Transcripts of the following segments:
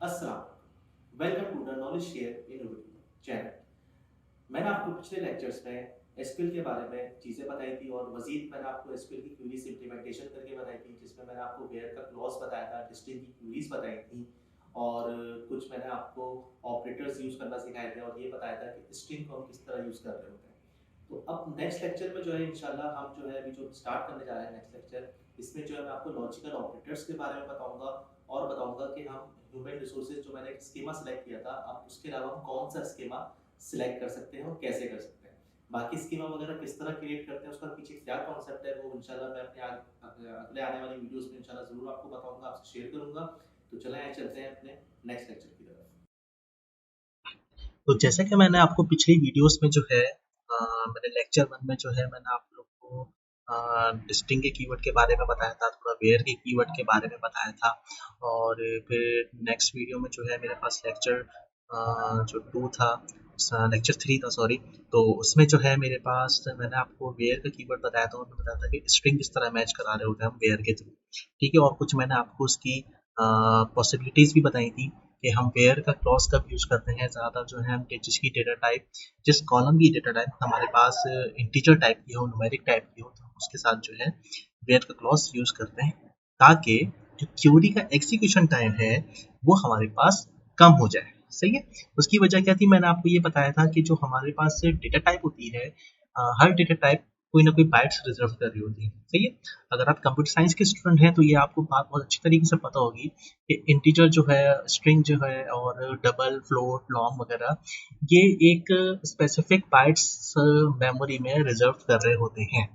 अस्सलाम welcome to the knowledge share innovative channel. मैंने आपको पिछले लेक्चर्स में एसक्यूएल के बारे में चीज़ें बताई थी और मजीद मैंने आपको एसक्यूएल की क्वेरीज इंप्लीमेंटेशन करके बताई थी, जिसमें मैंने आपको वेयर का क्लॉज बताया था, डिस्टिंग की क्वेरीज बताई थी और कुछ मैंने आपको ऑपरेटर्स यूज़ करना सिखाए थे और ये बताया था कि स्ट्रिंग को हम किस तरह यूज़ कर रहे होते हैं। तो अब नेक्स्ट लेक्चर में जो है इंशाल्लाह हम जो है अभी जो स्टार्ट करने जा रहे हैं नेक्स्ट लेक्चर, इसमें जो है मैं आपको लॉजिकल ऑपरेटर्स के बारे में बताऊंगा और बताऊंगा कि हम ह्यूमन रिसोर्सेज जो मैंने एक स्कीमा सेलेक्ट किया था, अब उसके अलावा हम कौन सा स्कीमा सिलेक्ट कर सकते हैं और कैसे कर सकते हैं। बाकी स्कीमा वगैरह किस तरह क्रिएट करते हैं, उसका पीछे क्या कॉन्सेप्ट है, वो इंशाल्लाह मैं अपने अगले आने वाली वीडियोस में इंशाल्लाह जरूर आपको बताऊंगा, आपसे शेयर करूंगा। तो चलें आए चलते हैं अपने नेक्स्ट लेक्चर की तरफ। तो जैसे कि मैंने आपको पिछली वीडियोस में जो है मैंने लेक्चर 1 में जो है मैंने आप लोग को डिस्टिंग के कीवर्ड के बारे में बताया था, थोड़ा वेयर के कीवर्ड के बारे में बताया था। और फिर नेक्स्ट वीडियो में जो है मेरे पास लेक्चर जो 2 था, लेक्चर 3 था सॉरी। तो उसमें जो है मेरे पास मैंने आपको वेयर का कीवर्ड बताया था और मैंने बताया था कि स्ट्रिंग किस तरह मैच करा रहे होते हैं हम वेयर के थ्रू। ठीक है, और कुछ मैंने आपको उसकी पॉसिबिलिटीज़ भी बताई थी कि हम वेयर का क्लॉज कब यूज़ करते हैं। ज़्यादा जो है हम जिसकी डेटा टाइप, जिस कॉलम की डेटा टाइप हमारे पास इंटीजर टाइप की हो, न्यूमेरिक टाइप की हो, तो हम उसके साथ जो है वेयर का क्लॉज यूज़ करते हैं, ताकि जो क्यूरी का एग्जीक्यूशन टाइम है वो हमारे पास कम हो जाए। सही है। उसकी वजह क्या थी, मैंने आपको ये बताया था कि जो हमारे पास डेटा टाइप होती है, हर डेटा टाइप कोई ना कोई बाइट्स रिजर्व कर रही होती है। सही है। अगर आप कंप्यूटर साइंस के स्टूडेंट हैं तो ये आपको बात बहुत अच्छी तरीके से पता होगी कि इंटीजर जो है, स्ट्रिंग जो है और डबल, फ्लोट, लॉन्ग वगैरह, ये एक स्पेसिफिक बाइट्स मेमोरी में रिजर्व कर रहे होते हैं।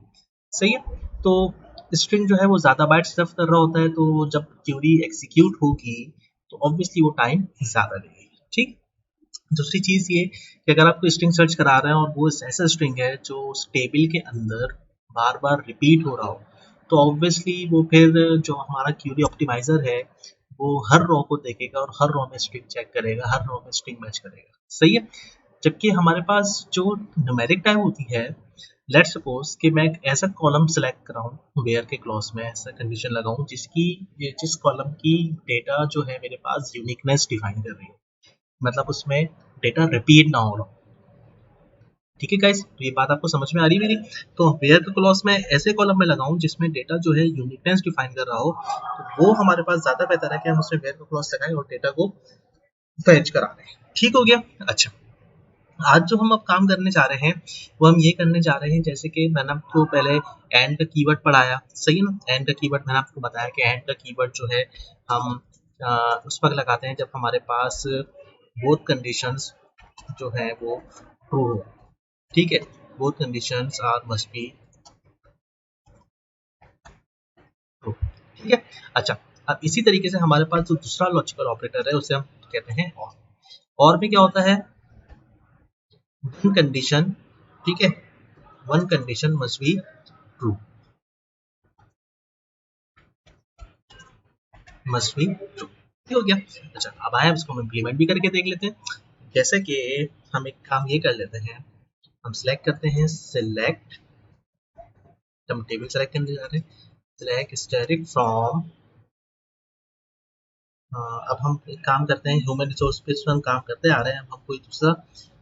सही है। तो स्ट्रिंग जो है वो ज़्यादा बाइट्स रिजर्व कर रहा होता है, तो जब क्यूरी एग्जीक्यूट होगी तो ऑब्वियसली वो टाइम ज़्यादा लगेगी। ठीक। दूसरी चीज़ ये कि अगर आपको स्ट्रिंग सर्च करा रहे हैं और वो ऐसा स्ट्रिंग है जो उस टेबल के अंदर बार बार रिपीट हो रहा हो, तो ऑब्वियसली वो फिर जो हमारा क्यूरी ऑप्टिमाइज़र है वो हर रो को देखेगा और हर रो में स्ट्रिंग चेक करेगा, हर रो में स्ट्रिंग मैच करेगा। सही है। जबकि हमारे पास जो न्यूमेरिक टाइप होती है, लेट्स सपोज कि मैं एक ऐसा कॉलम सेलेक्ट कराऊं वेयर के क्लॉज में, ऐसा कंडीशन लगाऊं जिसकी जिस कॉलम की डेटा जो है मेरे पास यूनिकनेस डिफाइन कर रही हो, मतलब उसमें डेटा रिपीट ना हो रहा हो। ठीक है गाइस, तो ये बात आपको समझ में आ रही है मेरी। तो वेयर का क्लॉज में ऐसे कॉलम में लगाऊं जिसमें डेटा जो है यूनिकनेस डिफाइन कर रहा हो, तो वो हमारे पास ज्यादा बेहतर है कि हम उसमें वेयर का क्लॉज लगाएं और डेटा को फैच करा लें। ठीक हो गया। अच्छा, आज जो हम अब काम करने जा रहे हैं वो हम ये करने जा रहे हैं, जैसे कि मैंने आपको पहले एंड का कीवर्ड पढ़ाया, सही है ना। एंड का कीवर्ड मैंने आपको बताया कि एंड का कीवर्ड जो है हम उस वक्त लगाते हैं जब हमारे पास बोथ कंडीशंस जो है वो ट्रू हो। ठीक है। Both conditions are must be true. ठीक है। अच्छा, अब इसी तरीके से हमारे पास जो दूसरा लॉजिकल ऑपरेटर है उसे हम कहते हैं और। और में क्या होता है, वन कंडीशन, ठीक है, one condition must be true, must be true. ठीक हो गया। अच्छा, अब आए इसको हम इम्प्लीमेंट भी करके देख लेते हैं। जैसे कि हम एक काम ये कर लेते हैं, हम सिलेक्ट करते हैं सिलेक्ट, हम टेबल सेलेक्ट करने जा रहे हैं, सिलेक्ट स्टैटिक फ्रॉम। अब हम एक काम करते हैं, ह्यूमन रिसोर्स पे हम काम करते आ रहे हैं, अब हम कोई दूसरा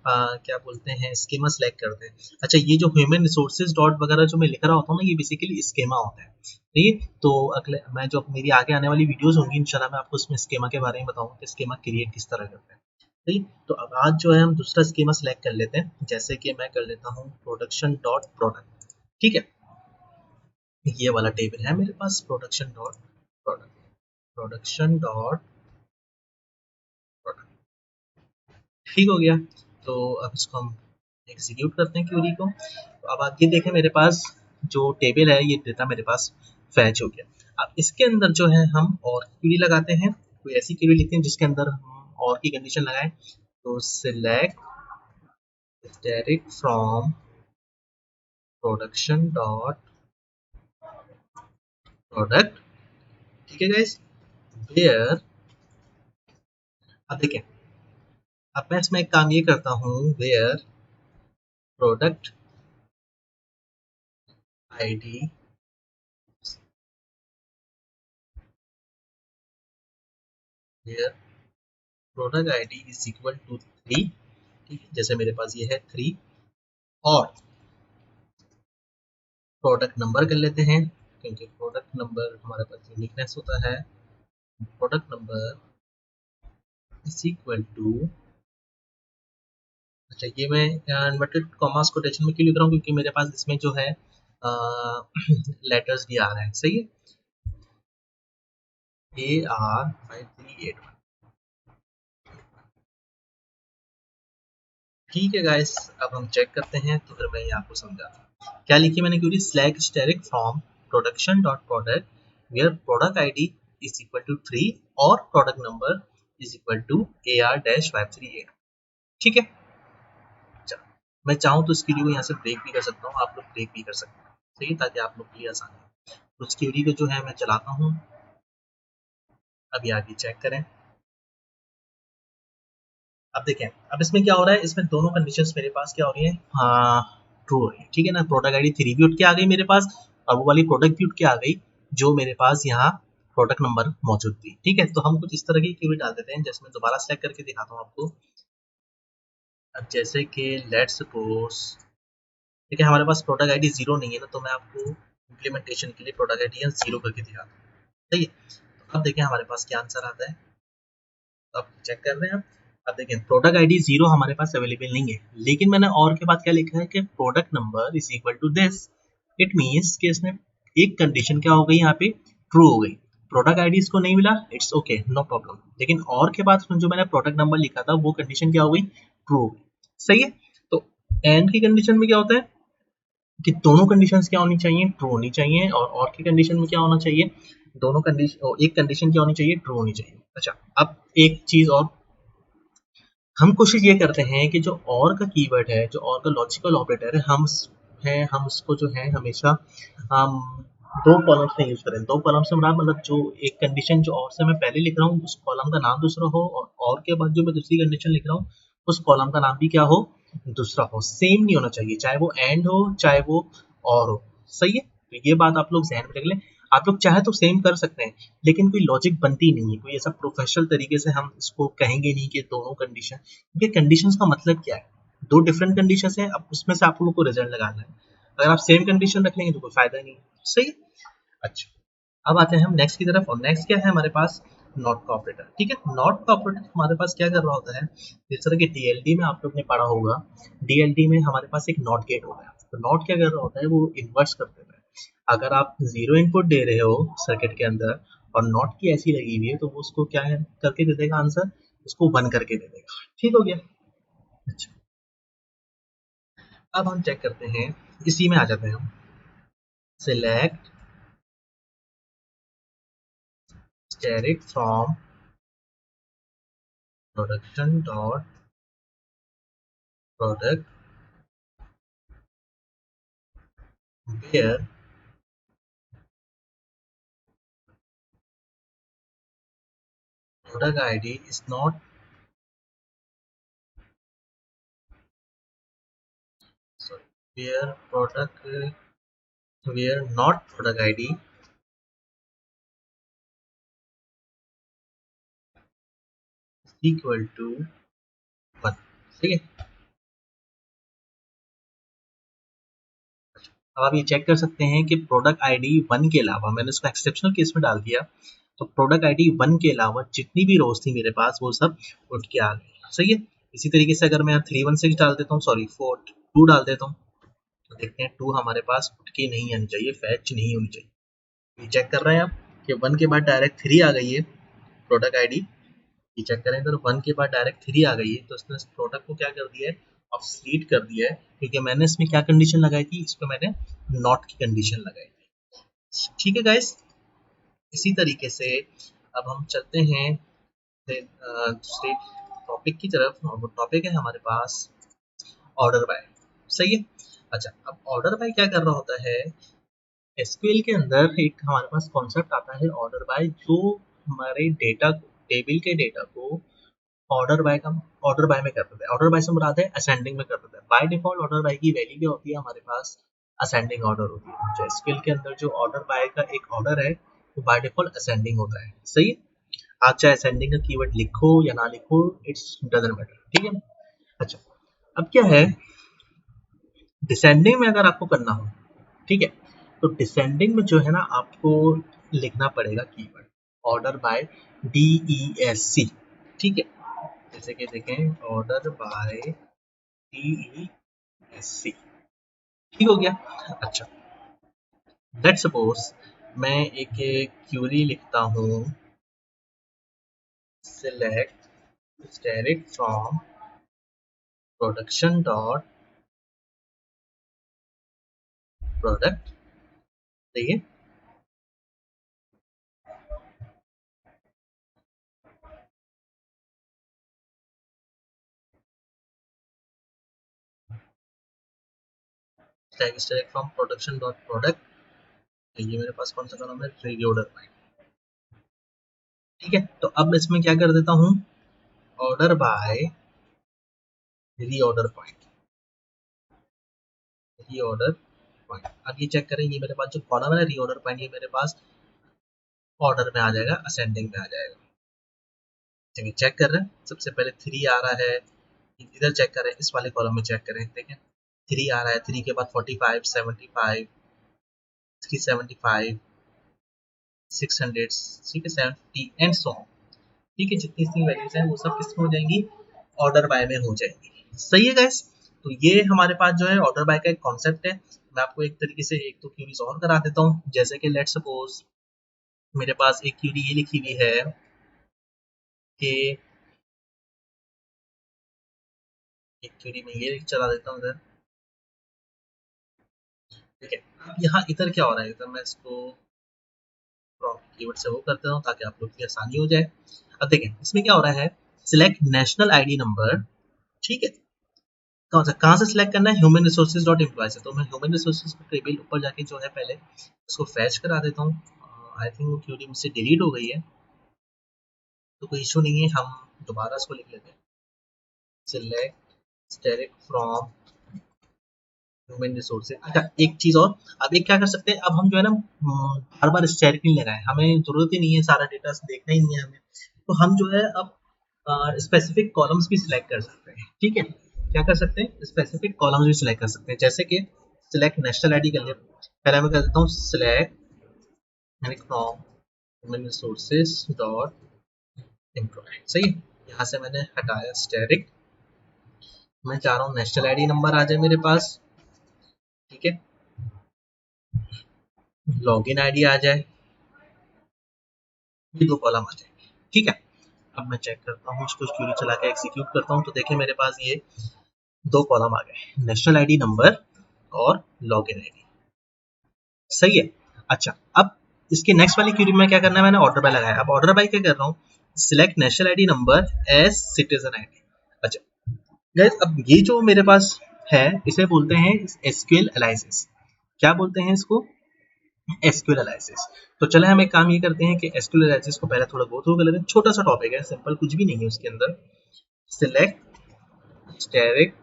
क्या बोलते हैं स्कीमा सेलेक्ट करते हैं। अच्छा, ये जो ह्यूमन रिसोर्सेज डॉट वगैरह जो मैं लिख रहा होता हूँ ना, ये बेसिकली स्कीमा होता है। ठीक है। तो अगले मैं जो मेरी आगे आने वाली वीडियोस होंगी इंशाल्लाह मैं आपको इसमें स्कीमा के बारे में बताऊंगा कि स्कीमा क्रिएट किस तरह करते हैं। ठीक है। तो अब आज जो है हम दूसरा स्कीमा सेलेक्ट कर लेते हैं, जैसे कि मैं कर लेता हूँ प्रोडक्शन डॉट प्रोडक्ट। ठीक है। ये वाला टेबल है मेरे पास, production dot product, production dot product. ठीक हो गया। तो अब इसको हम एग्जीक्यूट करते हैं क्वेरी को। तो अब आप ये देखें मेरे पास जो टेबल है ये डेटा मेरे पास फैच हो गया। अब इसके अंदर जो है हम और क्वेरी लगाते हैं, कोई ऐसी क्वेरी लिखते हैं जिसके अंदर हम और की कंडीशन लगाएं। तो select static from production dot product. ठीक है गाइस, वेयर, अब देखें, अब मैं इसमें एक काम ये करता हूँ, where product ID, where product ID is equal to 3, ठीक है, जैसे मेरे पास ये है 3, और प्रोडक्ट नंबर कर लेते हैं, क्योंकि प्रोडक्ट नंबर हमारे पास यूनिकनेस होता है। Product number is equal to, अच्छा ये मैं इन्वर्टेड कॉमास कोटेशन में क्यों लिख रहा हूँ, क्योंकि मेरे पास इसमें जो है लेटर्स भी आ रहे हैं, सही है, AR5381, ठीक है गाइस। अब हम चेक करते हैं, तो फिर मैं ये आपको समझाता हूँ क्या लिखी मैंने query, slag static from production dot product where product ID is equal to 3 और product number is equal to AR-538, ठीक है। चलो, मैं चाहूँ तो इस क्वेरी को यहाँ से ब्रेक भी कर सकता हूँ, आप लोग ब्रेक भी कर सकते हैं, सही है, ताकि आप लोग के लिए आसान हो। तो उस क्वेरी को जो है मैं चलाता हूँ, अभी आगे चेक करें। अब देखें, अब इसमें क्या हो रहा है, इसमें दोनों कंडीशंस मेरे पास क्या हो रही है, ट्रू हो रही है, ठीक है ना। प्रोडक्ट आईडी 3 भी उठ के आ गई मेरे पास, और वो वाली प्रोडक्ट भी उठ के आ गई जो मेरे पास यहाँ प्रोडक्ट नंबर मौजूद थी, ठीक है। तो हम कुछ इस तरह की क्वेरी डाल देते हैं, जैसे मैं दोबारा सेलेक्ट करके दिखाता हूँ आपको। अब जैसे कि लेट्स सपोज, ठीक है, हमारे पास प्रोडक्ट आईडी 0 नहीं है ना, तो मैं आपको इम्प्लीमेंटेशन के लिए प्रोडक्ट आईडी 0 करके दिखाता हूँ, सही है। तो अब देखें हमारे पास क्या आंसर आता है, तो आप चेक कर रहे हैं। अब देखें प्रोडक्ट आईडी 0 हमारे पास अवेलेबल नहीं है, लेकिन मैंने और के बाद क्या लिखा है कि product number is equal to this. It means कि इसमें एक कंडीशन क्या हो गई, यहाँ पे ट्रू हो गई। प्रोडक्ट आईडी इसको नहीं मिला, इट्स ओके, नो प्रॉब्लम, लेकिन और के बाद जो मैंने प्रोडक्ट नंबर लिखा था वो कंडीशन क्या हो गई, ट्रू हो गई, सही है। तो एंड की कंडीशन में क्या होता है कि दोनों कंडीशंस क्या होनी चाहिए, ट्रू होनी चाहिए, और की कंडीशन में क्या होना चाहिए, दोनों कंडीशन, एक कंडीशन क्या होनी चाहिए, ट्रू होनी चाहिए। अच्छा, अब एक चीज और, हम कोशिश ये करते हैं कि जो और का कीवर्ड है, जो और का लॉजिकल ऑपरेटर है, हम उसको जो है हमेशा हम दो कॉलम्स में यूज करें। दो कॉलम से मतलब जो एक कंडीशन जो और से मैं पहले लिख रहा हूँ उस कॉलम का नाम दूसरा हो, और के बाद जो मैं दूसरी कंडीशन लिख रहा हूँ उस कॉलम का नाम भी क्या हो, दूसरा हो, सेम नहीं होना चाहिए, चाहे वो एंड हो चाहे वो और हो, सही है। तो ये बात आप लोग ध्यान में रख लें। आप लोग चाहे तो सेम कर सकते हैं, लेकिन कोई लॉजिक बनती नहीं है, कोई ऐसा प्रोफेशनल तरीके से हम इसको कहेंगे नहीं कि दोनों कंडीशन, क्योंकि कंडीशंस का मतलब क्या है, दो डिफरेंट कंडीशंस है, अब उसमें से आप लोगों को रिजल्ट लगाना है। अगर आप सेम कंडीशन रख लेंगे तो कोई फायदा नहीं है, सही है। अच्छा, अब आते हैं हम नेक्स्ट की तरफ, और नेक्स्ट क्या है हमारे पास, नॉट का ऑपरेटर, ठीक है। नॉट का ऑपरेटर हमारे पास क्या कर रहा होता है, जिस तरह के डीएलडी में आप लोग ने पढ़ा होगा, डीएलडी में हमारे पास एक नॉट गेट होगा, तो नॉट क्या कर रहा होता है, वो इन्वर्स कर देता है। अगर आप 0 इनपुट दे रहे हो सर्किट के अंदर और नॉट की ऐसी लगी हुई है, तो वो उसको क्या है करके दे देगा आंसर, उसको 1 करके दे देगा, ठीक हो गया। अच्छा, अब हम चेक करते हैं, इसी में आ जाते हैं हम, select static from production dot product where product ID is not, sorry, where product where not product ID is equal to 1, ठीक है। अब आप ये चेक कर सकते हैं कि प्रोडक्ट आईडी 1 के अलावा, मैंने इसको एक्सेप्शनल केस में डाल दिया, तो प्रोडक्ट आईडी 1 के अलावा जितनी भी रोज थी मेरे पास वो सब उठ के आ गई, सही है। इसी तरीके से अगर मैं 316 डाल देता हूँ, सॉरी 42 डाल देता हूँ, तो देखते हैं 2 हमारे पास उठ के नहीं आनी चाहिए, फैच नहीं होनी चाहिए। ये चेक कर रहे हैं आप कि 1 के बाद डायरेक्ट 3 आ गई है प्रोडक्ट आईडी, ये चेक करें तो 1 के बाद डायरेक्ट 3 आ गई है, तो इसने प्रोडक्ट को क्या कर दिया है, ऑब्सलीट कर दिया है, क्योंकि मैंने इसमें क्या कंडीशन लगाई थी, इस पर मैंने नॉट की कंडीशन लगाई थी, ठीक है गाइस। इसी तरीके से अब हम चलते हैं दूसरे टॉपिक की तरफ, और वो टॉपिक है हमारे पास ऑर्डर बाय, सही है। अच्छा, अब ऑर्डर बाय क्या कर रहा होता है, एसक्यूएल के अंदर एक हमारे पास कॉन्सेप्ट आता है ऑर्डर बाय, जो हमारे डेटा, टेबल के डेटा को ऑर्डर बाय का ऑर्डर बाय में कर देता है। ऑर्डर बाय से मुराद है असेंडिंग में कर देता है। बाय डिफॉल्ट ऑर्डर बाय की वैल्यू क्या होती है हमारे पास, असेंडिंग ऑर्डर होती है। जो एसक्यूएल के अंदर जो ऑर्डर बाय का एक ऑर्डर है वो बाय डिफॉल्ट असेंडिंग होता है, सही है। आप चाहे असेंडिंग का कीवर्ड लिखो या ना लिखो, इट्स डजंट मैटर, ठीक है। अच्छा, अब क्या है, डिसेंडिंग में अगर आपको करना हो, ठीक है, तो डिसेंडिंग में जो है ना आपको लिखना पड़ेगा कीवर्ड ऑर्डर बाय DESC, ठीक है। जैसे कि देखें ऑर्डर बाय DESC, ठीक हो गया। अच्छा, लेट्स सपोज मैं एक क्यूरी लिखता हूँ, select asterisk from production dot product, देखिए asterisk from production dot product, ये मेरे पास कौन सा कॉलम है, रीऑर्डर पॉइंट, ठीक है। तो अब इसमें क्या कर देता हूँ, order by reorder point, reorder point. अब ये चेक करें, ये मेरे पास जो कॉलम है रीऑर्डर पॉइंट, ये मेरे पास ऑर्डर में आ जाएगा, असेंडिंग में आ जाएगा। चलिए चेक कर रहे हैं, सबसे पहले 3 आ रहा है, इधर चेक करें, इस वाले कॉलम में चेक करें, देखें 3 आ रहा है, 3 के बाद 45, 75, 375, 600, ठीक है, 70 एंड सो ऑन, ठीक है। जितनी इतनी वैल्यूज हैं वो सब किसमें हो जाएंगी, ऑर्डर बाय में हो जाएंगी। सही है गाइस, तो ये हमारे पास जो है ऑर्डर बाय का एक कॉन्सेप्ट है। मैं आपको एक तरीके से एक तो क्यूरीज और करा देता हूँ, जैसे कि लेट्स सपोज मेरे पास एक क्यूरी ये लिखी हुई है कि एक क्यूरी में ये चला देता हूँ इधर, ठीक है। अब यहाँ इधर क्या हो रहा है, इधर मैं इसको कीवर्ड से वो करता हूँ ताकि आप लोग की आसानी हो जाए। अब देखें इसमें क्या हो रहा है, सिलेक्ट नेशनल आईडी नंबर, ठीक है। कहाँ से सिलेक्ट करना है, ह्यूमन रिसोर्सेज डॉट एम्प्लॉय से। तो मैं ह्यूमन रिसोर्सेज टेबल ऊपर जाके जो है पहले उसको फैच करा देता हूँ। आई थिंक वो क्यूरी मुझसे डिलीट हो गई है, तो कोई इशू नहीं है, हम दोबारा इसको लिख लेते हैं, select asterisk from human resources. अच्छा एक चीज और, अब एक क्या कर सकते हैं, अब हम जो है ना बार बार स्टेरिक नहीं लगाए, हमें जरूरत ही नहीं है, सारा डेटा देखना ही नहीं है हमें, तो हम जो है अब स्पेसिफिक कॉलम्स भी सिलेक्ट कर सकते हैं, ठीक है। क्या कर सकते हैं, स्पेसिफिक कॉलम्स भी सिलेक्ट कर सकते हैं, जैसे कि सिलेक्ट नेशनल आईडी कर लिया, पहले मैं कर देता हूँ select from human resources dot employee, सही। यहाँ से मैंने हटाया स्टेरिक, मैं चाह रहा हूँ नेशनल आईडी नंबर आ जाए मेरे पास, ठीक है, लॉगिन आईडी आ जाए, ये 2 कॉलम आ जाए, ठीक है। अब मैं चेक करता हूँ, इसको क्यूरी चला के एग्जीक्यूट करता हूँ, तो देखिए मेरे पास ये 2 कॉलम आ गए, नेशनल आईडी नंबर और लॉगिन आईडी, सही है। अच्छा, अब इसके नेक्स्ट वाली क्यूरी में क्या करना है, मैंने ऑर्डर बाय लगाया, अब ऑर्डर बाय क्या कर रहा हूँ, select national ID number as citizen ID. अच्छा गाइस, अब ये जो मेरे पास है इसे बोलते हैं एसक्यूएल एनालिसिस। क्या बोलते हैं इसको, एसक्यूएल एनालिसिस। तो चले हम एक काम ये करते हैं कि एसक्यूएल एनालिसिस को पहले थोड़ा गो थ्रू कर लेते हैं, छोटा सा टॉपिक है, सिंपल, कुछ भी नहीं है उसके अंदर। सिलेक्ट स्टेरिक,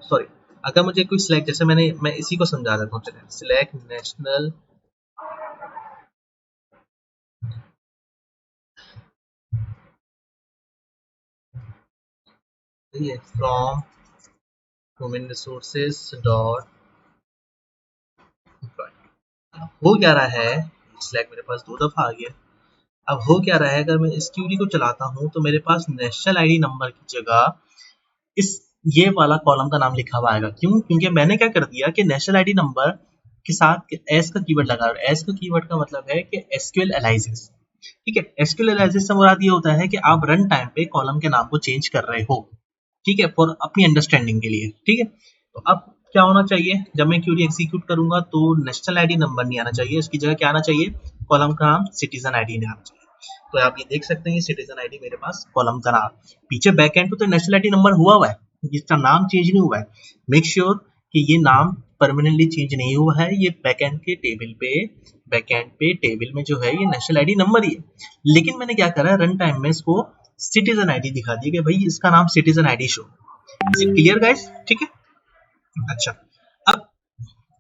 सॉरी, अगर मुझे कोई सिलेक्ट, जैसे मैं इसी को समझा देता हूँ, चलिए select national from human resources dot, हो क्या रहा है, सिलेक्ट मेरे पास 2 दफा आ गया। अब हो क्या रहा है, अगर मैं इस क्यूरी को चलाता हूँ तो मेरे पास नेशनल आईडी नंबर की जगह इस ये वाला कॉलम का नाम लिखा हुआ आएगा, क्यों, क्योंकि मैंने क्या कर दिया कि नेशनल आईडी नंबर के साथ एस का कीवर्ड लगा, एस का कीवर्ड का मतलब है कि एसक्यूएल एनालिसिस, ठीक है। एसक्यूएल एनालिसिस से मुराद ये होता है कि आप रन टाइम पे कॉलम के नाम को चेंज कर रहे हो, ठीक है, फॉर अपनी अंडरस्टैंडिंग के लिए, ठीक है। तो अब क्या होना चाहिए, जब मैं क्यूरी एग्जीक्यूट करूंगा तो नेशनल आईडी नंबर नहीं आना चाहिए, इसकी जगह क्या आना चाहिए, कॉलम का नाम सिटीजन आईडी ने आना चाहिए। तो आप ये देख सकते हैं सिटीजन आईडी मेरे पास कॉलम का नाम, पीछे बैक एंड पे तो नेशनल आईडी नंबर हुआ है, जिसका नाम चेंज नहीं हुआ है। मेक श्योर कि ये नाम परमानेंटली चेंज नहीं हुआ है, ये बैकएंड के टेबल पे, बैकएंड पे टेबल में जो है ये नेशनल आईडी नंबर ही है, लेकिन मैंने क्या करा, रन टाइम में इसको सिटीजन आईडी दिखा दी कि भाई इसका नाम citizen ID show. Is it clear guys, ठीक है। अच्छा, अब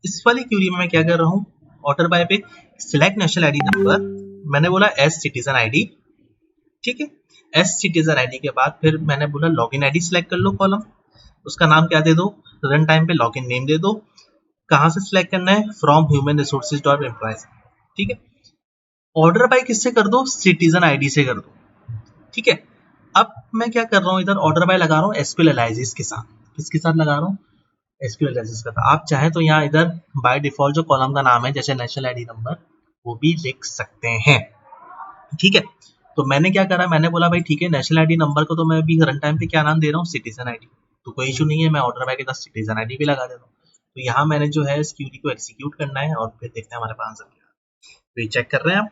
इस वाली क्यूरी में मैं क्या कर रहा हूँ, ऑर्डर बाय पे सिलेक्ट नेशनल आईडी नंबर, मैंने बोला एज सिटीजन आईडी, ठीक है। एस सिटीजन आईडी के बाद फिर मैंने बोला लॉगिन आईडी सिलेक्ट कर लो कॉलम, उसका नाम क्या दे दो, रन टाइम पे लॉगिन नेम दे दो। कहाँ से सिलेक्ट करना है, from human resources dot employees. ठीक है। ऑर्डर बाय किससे कर दो, सिटीजन आईडी से कर दो। ठीक है। अब मैं क्या कर रहा हूँ, इधर ऑर्डर बाय लगा रहा हूँ एसक्यूएल एनालिसिस के साथ। किसके साथ लगा रहा हूँ, एसक्यूएल एनालिसिस का। आप चाहे तो यहाँ इधर बाय डिफॉल्ट जो कॉलम का नाम है जैसे नेशनल आईडी नंबर, वो भी लिख सकते हैं। ठीक है। तो मैंने क्या करा, मैंने बोला भाई ठीक है, नेशनल आईडी नंबर को तो मैं अभी रन टाइम पे क्या नाम दे रहा हूँ, सिटीजन आईडी। तो कोई इशू नहीं है, मैं ऑर्डर बाय के साथ सिटीजन आईडी भी लगा दे रहा हूँ। तो यहाँ मैंने जो है इस क्यूरी को एग्जीक्यूट करना है और फिर देखते हैं हमारे पास आंसर क्या है। तो ये चेक कर रहे हैं आप,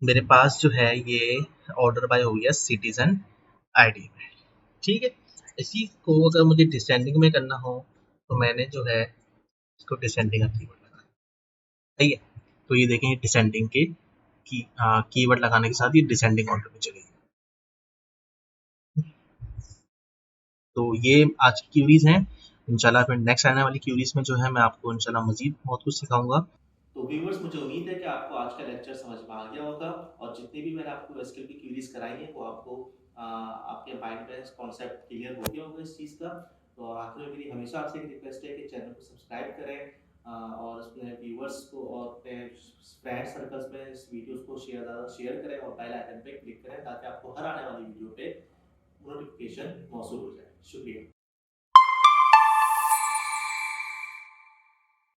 मेरे पास जो है ये ऑर्डर बाय हो गया सिटीजन आईडी में। ठीक है। इसी को अगर मुझे डिसेंडिंग में करना हो तो मैंने जो है इसको डिसेंडिंग का कीवर्ड लगाया। सही है। तो ये देखें डिसेंडिंग के कीवर्ड लगाने के साथ ये डिसेंडिंग ऑर्डर में चलेगी। तो ये आज की क्यूरीज हैं। इंशाल्लाह फिर नेक्स्ट आने वाली क्यूरीज में जो है मैं आपको इंशाल्लाह मजीद बहुत कुछ सिखाऊंगा। तो व्यूवर्स, मुझे उम्मीद है कि आपको आज का लेक्चर समझ में आ गया होगा और जितनी भी मैंने आपको एसक्यूएल की क्यूरीज कराई है वो आपको आपके माइंड में कॉन्सेप्ट क्लियर हो गया होगा इस चीज़ का। तो आखिर में मेरी हमेशा आपसे एक रिक्वेस्ट है कि चैनल को सब्सक्राइब करें और अपने व्यूवर्स को और अपने फ्रेंड सर्कल्स में इस वीडियोस को ज़्यादा शेयर करें और बेल आइकन पे क्लिक करें ताकि आपको हर आने वाली वीडियो पे नोटिफिकेशन मौसूल हो जाए। शुक्रिया।